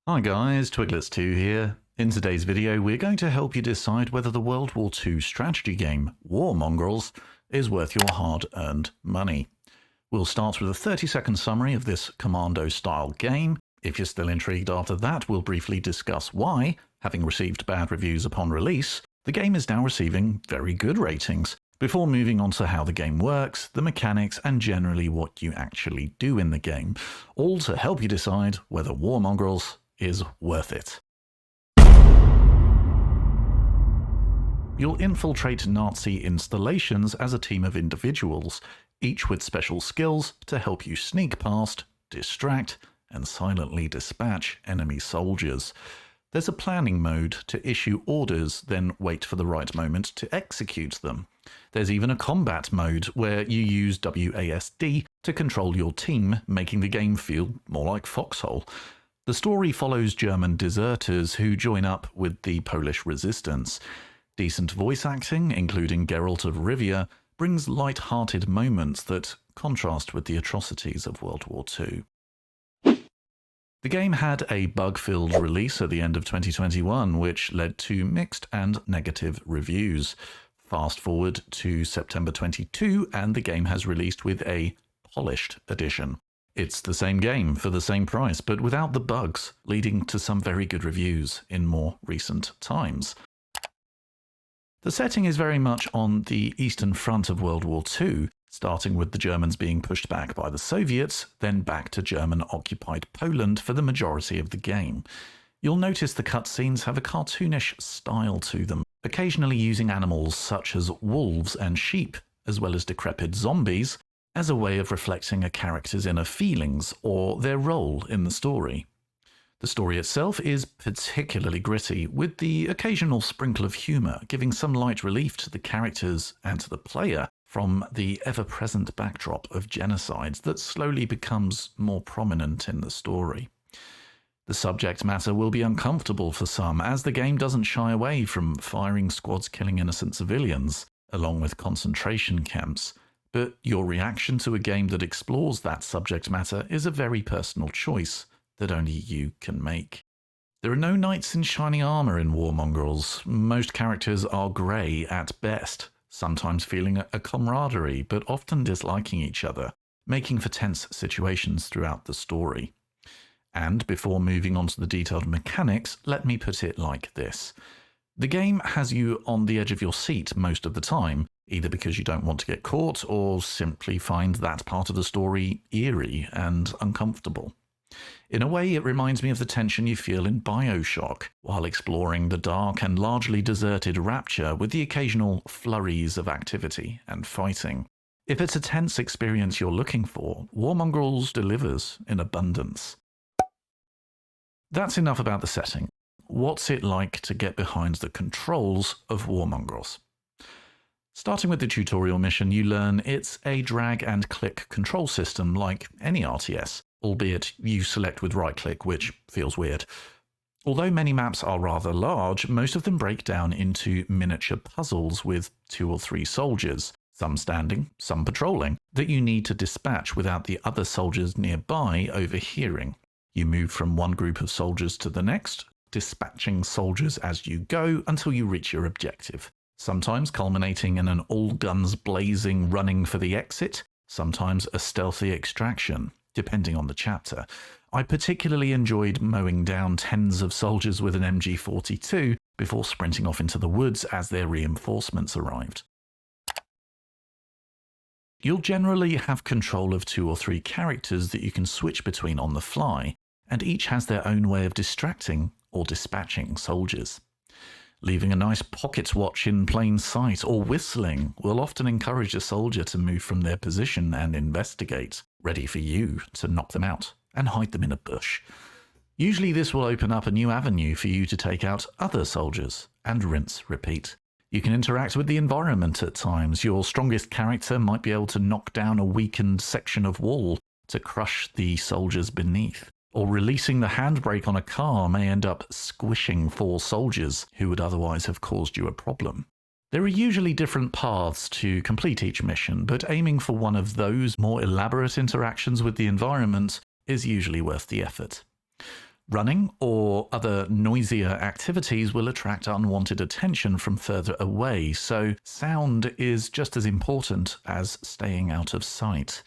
Hi guys, Twiglets2 here. In today's video, we're going to help you decide whether the World War II strategy game, War Mongrels, is worth your hard-earned money. We'll start with a 30-second summary of this commando-style game. If you're still intrigued after that, we'll briefly discuss why, having received bad reviews upon release, the game is now receiving very good ratings, before moving on to how the game works, the mechanics, and generally what you actually do in the game, all to help you decide whether War Mongrels is worth it. You'll infiltrate Nazi installations as a team of individuals, each with special skills to help you sneak past, distract, and silently dispatch enemy soldiers. There's a planning mode to issue orders, then wait for the right moment to execute them. There's even a combat mode where you use WASD to control your team, making the game feel more like Foxhole. The story follows German deserters who join up with the Polish resistance. Decent voice acting, including Geralt of Rivia, brings light-hearted moments that contrast with the atrocities of World War II. The game had a bug-filled release at the end of 2021, which led to mixed and negative reviews. Fast forward to September 22, and the game has released with a polished edition. It's the same game for the same price, but without the bugs, leading to some very good reviews in more recent times. The setting is very much on the Eastern Front of World War II, starting with the Germans being pushed back by the Soviets, then back to German-occupied Poland for the majority of the game. You'll notice the cutscenes have a cartoonish style to them, occasionally using animals such as wolves and sheep, as well as decrepit zombies, as a way of reflecting a character's inner feelings or their role in the story. The story itself is particularly gritty, with the occasional sprinkle of humour giving some light relief to the characters and to the player from the ever-present backdrop of genocides that slowly becomes more prominent in the story. The subject matter will be uncomfortable for some, as the game doesn't shy away from firing squads killing innocent civilians, along with concentration camps. But your reaction to a game that explores that subject matter is a very personal choice that only you can make. There are no knights in shining armour in War Mongrels. Most characters are grey at best, sometimes feeling a camaraderie, but often disliking each other, making for tense situations throughout the story. And before moving on to the detailed mechanics, let me put it like this. The game has you on the edge of your seat most of the time, either because you don't want to get caught or simply find that part of the story eerie and uncomfortable. In a way, it reminds me of the tension you feel in BioShock, while exploring the dark and largely deserted Rapture with the occasional flurries of activity and fighting. If it's a tense experience you're looking for, War Mongrels delivers in abundance. That's enough about the setting. What's it like to get behind the controls of War Mongrels? Starting with the tutorial mission, you learn it's a drag and click control system like any RTS, albeit you select with right click, which feels weird. Although many maps are rather large, most of them break down into miniature puzzles with 2 or 3 soldiers, some standing, some patrolling, that you need to dispatch without the other soldiers nearby overhearing. You move from one group of soldiers to the next, dispatching soldiers as you go until you reach your objective, sometimes culminating in an all guns blazing running for the exit, sometimes a stealthy extraction, depending on the chapter. I particularly enjoyed mowing down tens of soldiers with an MG42 before sprinting off into the woods as their reinforcements arrived. You'll generally have control of 2 or 3 characters that you can switch between on the fly, and each has their own way of distracting or dispatching soldiers. Leaving a nice pocket watch in plain sight or whistling will often encourage a soldier to move from their position and investigate, ready for you to knock them out and hide them in a bush. Usually this will open up a new avenue for you to take out other soldiers and rinse repeat. You can interact with the environment at times. Your strongest character might be able to knock down a weakened section of wall to crush the soldiers beneath. Or releasing the handbrake on a car may end up squishing 4 soldiers who would otherwise have caused you a problem. There are usually different paths to complete each mission, but aiming for one of those more elaborate interactions with the environment is usually worth the effort. Running or other noisier activities will attract unwanted attention from further away, so sound is just as important as staying out of sight.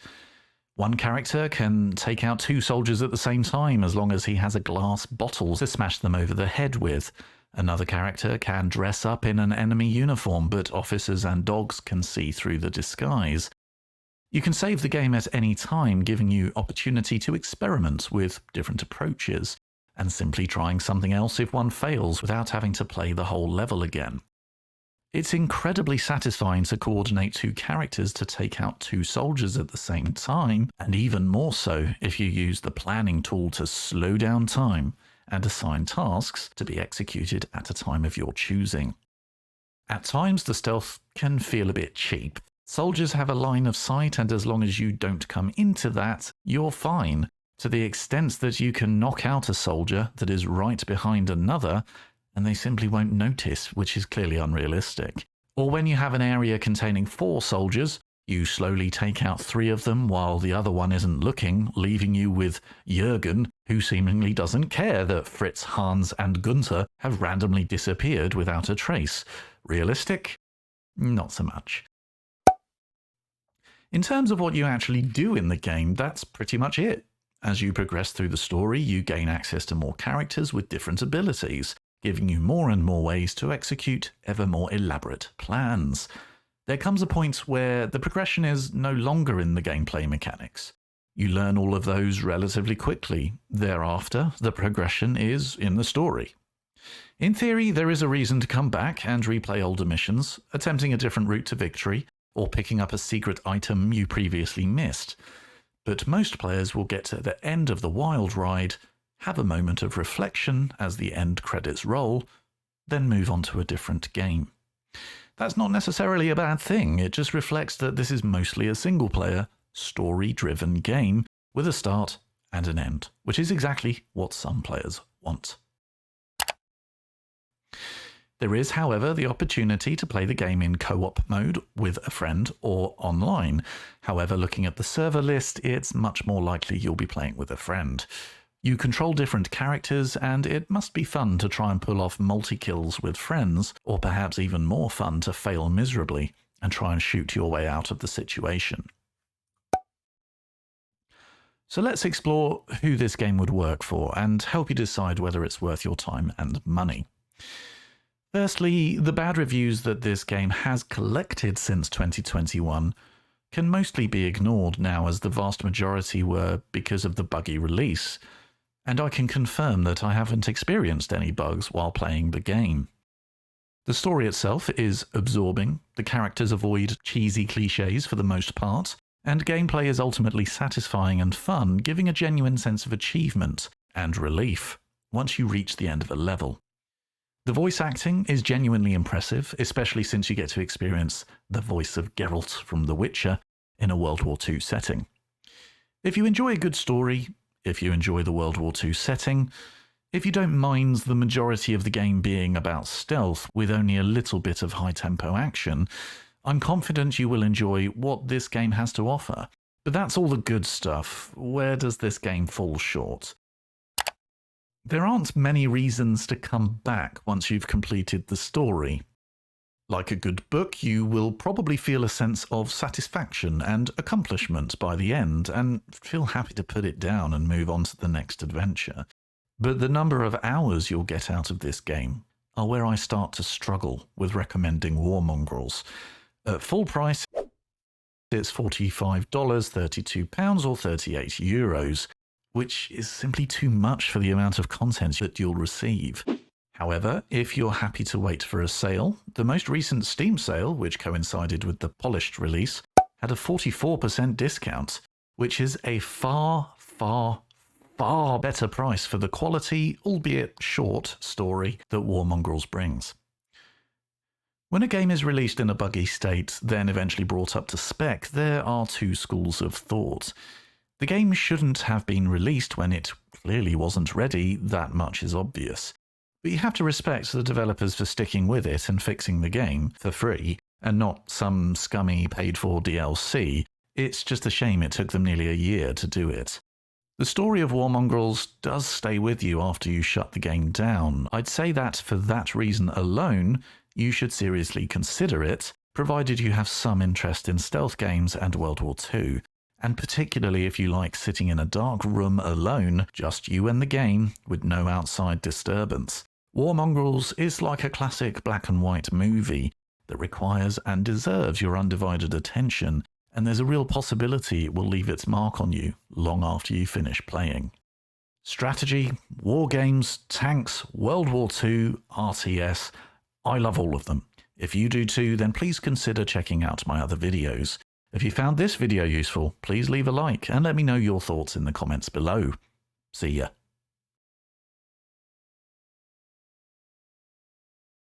One character can take out 2 soldiers at the same time as long as he has a glass bottle to smash them over the head with. Another character can dress up in an enemy uniform, but officers and dogs can see through the disguise. You can save the game at any time, giving you opportunity to experiment with different approaches, and simply trying something else if one fails without having to play the whole level again. It's incredibly satisfying to coordinate 2 characters to take out 2 soldiers at the same time, and even more so if you use the planning tool to slow down time and assign tasks to be executed at a time of your choosing. At times, the stealth can feel a bit cheap. Soldiers have a line of sight, and as long as you don't come into that, you're fine, to the extent that you can knock out a soldier that is right behind another, and they simply won't notice, which is clearly unrealistic. Or when you have an area containing 4 soldiers, you slowly take out 3 of them while the other one isn't looking, leaving you with Jürgen, who seemingly doesn't care that Fritz, Hans, and Gunther have randomly disappeared without a trace. Realistic? Not so much. In terms of what you actually do in the game, that's pretty much it. As you progress through the story, you gain access to more characters with different abilities, giving you more and more ways to execute ever more elaborate plans. There comes a point where the progression is no longer in the gameplay mechanics. You learn all of those relatively quickly. Thereafter, the progression is in the story. In theory, there is a reason to come back and replay older missions, attempting a different route to victory, or picking up a secret item you previously missed. But most players will get to the end of the wild ride, have a moment of reflection as the end credits roll, then move on to a different game. That's not necessarily a bad thing, it just reflects that this is mostly a single-player, story-driven game with a start and an end, which is exactly what some players want. There is, however, the opportunity to play the game in co-op mode with a friend or online. However, looking at the server list, it's much more likely you'll be playing with a friend. You control different characters, and it must be fun to try and pull off multi-kills with friends, or perhaps even more fun to fail miserably and try and shoot your way out of the situation. So let's explore who this game would work for and help you decide whether it's worth your time and money. Firstly, the bad reviews that this game has collected since 2021 can mostly be ignored now, as the vast majority were because of the buggy release, and I can confirm that I haven't experienced any bugs while playing the game. The story itself is absorbing, the characters avoid cheesy cliches for the most part, and gameplay is ultimately satisfying and fun, giving a genuine sense of achievement and relief once you reach the end of a level. The voice acting is genuinely impressive, especially since you get to experience the voice of Geralt from The Witcher in a World War II setting. If you enjoy a good story, if you enjoy the World War II setting, if you don't mind the majority of the game being about stealth with only a little bit of high-tempo action, I'm confident you will enjoy what this game has to offer. But that's all the good stuff. Where does this game fall short? There aren't many reasons to come back once you've completed the story. Like a good book, you will probably feel a sense of satisfaction and accomplishment by the end, and feel happy to put it down and move on to the next adventure. But the number of hours you'll get out of this game are where I start to struggle with recommending War Mongrels. At full price, it's $45, £32 or €38, which is simply too much for the amount of content that you'll receive. However, if you're happy to wait for a sale, the most recent Steam sale, which coincided with the polished release, had a 44% discount, which is a far better price for the quality, albeit short, story that War Mongrels brings. When a game is released in a buggy state, then eventually brought up to spec, there are 2 schools of thought. The game shouldn't have been released when it clearly wasn't ready, that much is obvious. But you have to respect the developers for sticking with it and fixing the game for free, and not some scummy paid-for DLC. It's just a shame it took them nearly a year to do it. The story of War Mongrels does stay with you after you shut the game down. I'd say that for that reason alone, you should seriously consider it, provided you have some interest in stealth games and World War II, and particularly if you like sitting in a dark room alone, just you and the game, with no outside disturbance. War Mongrels is like a classic black and white movie that requires and deserves your undivided attention, and there's a real possibility it will leave its mark on you long after you finish playing. Strategy, war games, tanks, World War II, RTS, I love all of them. If you do too, then please consider checking out my other videos. If you found this video useful, please leave a like and let me know your thoughts in the comments below. See ya.